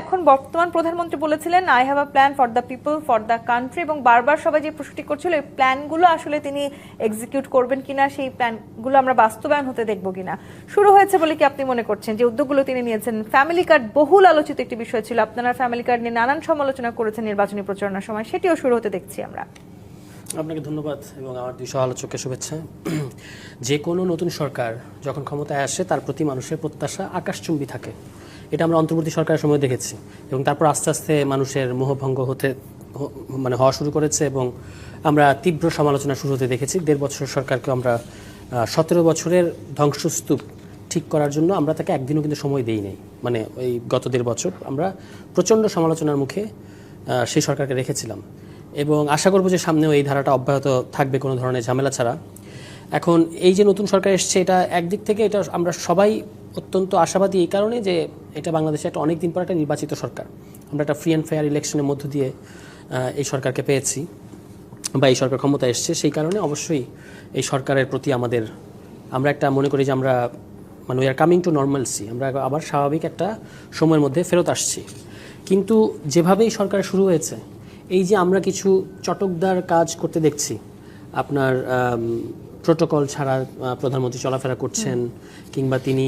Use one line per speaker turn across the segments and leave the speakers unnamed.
এখন বর্তমান প্রধানমন্ত্রী বলেছিলেন I have a plan for the people for the country, এবং বারবার সবাই যে প্রশ্নটি করছিল এই প্ল্যানগুলো আসলে তিনি এক্সিকিউট করবেন কিনা, সেই প্ল্যানগুলো আমরা বাস্তবায়ন হতে দেখব কিনা শুরু হয়েছে বলে কি আপনি মনে করছেন? যে উদ্যোগগুলো তিনি নিয়েছেন, ফ্যামিলি কার্ড বহুল আলোচিত একটি বিষয় ছিল, আপনারা ফ্যামিলি কার্ড নিয়ে নানান সমালোচনা করেছেন নির্বাচনী প্রচারণার সময়, সেটিও শুরু হতে দেখছি আমরা।
আপনাকে ধন্যবাদ এবং আমার দুই সহ-আলোচককে শুভেচ্ছা। যে কোনো নতুন সরকার যখন ক্ষমতায় আসে তার প্রতি মানুষের প্রত্যাশা আকাশচুম্বী থাকে, এটা আমরা অন্তর্বর্তী সরকারের সময় দেখেছি। এবং তারপর আস্তে আস্তে মানুষের মোহভঙ্গ হওয়া শুরু করেছে এবং আমরা তীব্র সমালোচনা শুরু হতে দেখেছি। 1.5 বছর সরকারকে আমরা 17 বছরের ধ্বংসস্তূপ ঠিক করার জন্য আমরা তাকে একদিনও কিন্তু সময় দেই নাই। মানে ওই গত 1.5 বছর আমরা প্রচণ্ড সমালোচনার মুখে সেই সরকারকে রেখেছিলাম এবং আশা করব যে সামনেও এই ধারাটা অব্যাহত থাকবে কোনো ধরনের ঝামেলা ছাড়া। এখন এই যে নতুন সরকার এসছে, এটা একদিক থেকে এটা আমরা সবাই অত্যন্ত আশাবাদী এই কারণে যে এটা বাংলাদেশে একটা অনেক দিন পর একটা নির্বাচিত সরকার। আমরা একটা ফ্রি অ্যান্ড ফেয়ার ইলেকশনের মধ্য দিয়ে এই সরকারকে পেয়েছি বা এই সরকার ক্ষমতা এসছে। সেই কারণে অবশ্যই এই সরকারের প্রতি আমরা একটা মনে করি যে আমরা we are coming to normalcy, আমরা আবার স্বাভাবিক একটা সময়ের মধ্যে ফেরত আসছি। কিন্তু যেভাবেই সরকার শুরু হয়েছে, এই যে আমরা কিছু চটকদার কাজ করতে দেখছি, আপনার প্রোটোকল ছাড়া প্রধানমন্ত্রী চলাফেরা করছেন কিংবা তিনি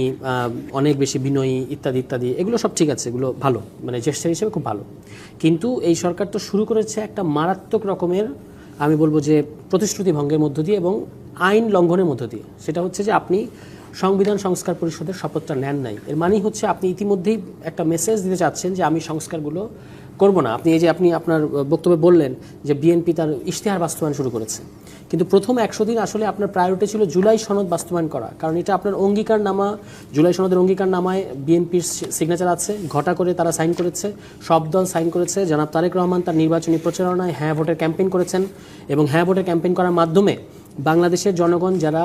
অনেক বেশি বিনয়ী ইত্যাদি ইত্যাদি, এগুলো সব ঠিক আছে, এগুলো ভালো, মানে জেস্টার হিসেবে খুব ভালো। কিন্তু এই সরকার তো শুরু করেছে একটা মারাত্মক রকমের, আমি বলবো যে প্রতিশ্রুতি ভঙ্গের মধ্য দিয়ে এবং আইন লঙ্ঘনের মধ্য দিয়ে। সেটা হচ্ছে যে আপনি সংবিধান সংস্কার পরিষদের শপথটা নেন নাই। এর মানেই হচ্ছে আপনি ইতিমধ্যেই একটা মেসেজ দিতে চাচ্ছেন যে আমি সংস্কারগুলো করব না। আপনি আপনার বক্তব্যে বললেন যে বিএনপি তার ইশতেহার বাস্তবায়ন শুরু করেছে, কিন্তু প্রথম 100 দিন আসলে আপনার প্রায়োরিটি ছিল জুলাই সনদ বাস্তবায়ন করা, কারণ এটা আপনার অঙ্গীকারনামা। জুলাই সনদের অঙ্গীকারনামায় বিএনপির সিগনেচার আছে, ঘটা করে তারা সাইন করেছে, সব দল সাইন করেছে। জনাব তারেক রহমান তার নির্বাচনী প্রচারণায় হ্যাঁ ভোটের ক্যাম্পেইন করেছেন এবং হ্যাঁ ভোটের ক্যাম্পেইন করার মাধ্যমে বাংলাদেশের জনগণ যারা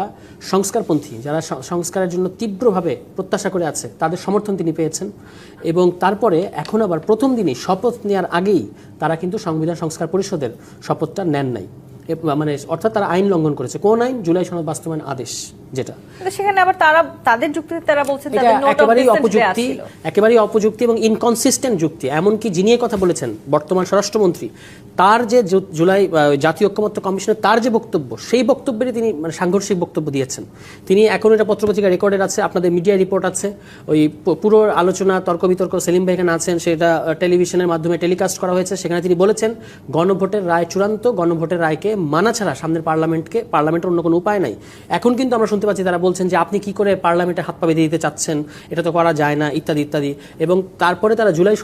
সংস্কারপন্থী, যারা সংস্কারের জন্য তীব্রভাবে প্রত্যাশা করে আছে, তাদের সমর্থন তিনি পেয়েছেন। এবং তারপরে এখন আবার প্রথম দিনই শপথ নেওয়ার আগেই তারা কিন্তু সংবিধান সংস্কার পরিষদের শপথটা নেন নাই, মানে অর্থাৎ তারা আইন লঙ্ঘন করেছে। কোন আইন? জুলাই সনদ বাস্তবায়ন আদেশ, যেটা
সেখানে আবার তাদের যুক্তিতে তারা বলছেন
একেবারেই অপযুক্তি এবং ইনকনসিস্টেন্ট যুক্তি। এমনকি যিনি কথা বলেছেন বর্তমান স্বরাষ্ট্রমন্ত্রী, তার যে জুলাই জাতীয় ঐক্যমত্য কমিশনের তার যে বক্তব্য, সেই বক্তব্যেরই তিনি মানে সাংঘর্ষিক বক্তব্য দিয়েছেন। তিনি এখন এটা পত্রপত্রিকা রেকর্ডেড আছে, আপনাদের মিডিয়া রিপোর্ট আছে, ওই পুরো আলোচনা তর্ক বিতর্ক সেলিম ভাই এখানে আছেন, সেটা টেলিভিশনের মাধ্যমে টেলিকাস্ট করা হয়েছে। সেখানে তিনি বলেছেন গণভোটের রায় চূড়ান্ত, গণভোটের রায়কে মানা ছাড়া সামনের পার্লামেন্টের অন্য কোনো উপায় নাই। এখন কিন্তু আমরা শুনতে পাচ্ছি তারা বলছেন যে আপনি কি করে পার্লামেন্টে হাত পা বেঁধে দিতে চাচ্ছেন, এটা তো করা যায় না, ইত্যাদি ইত্যাদি। এবং তারপরে তারা জুলাই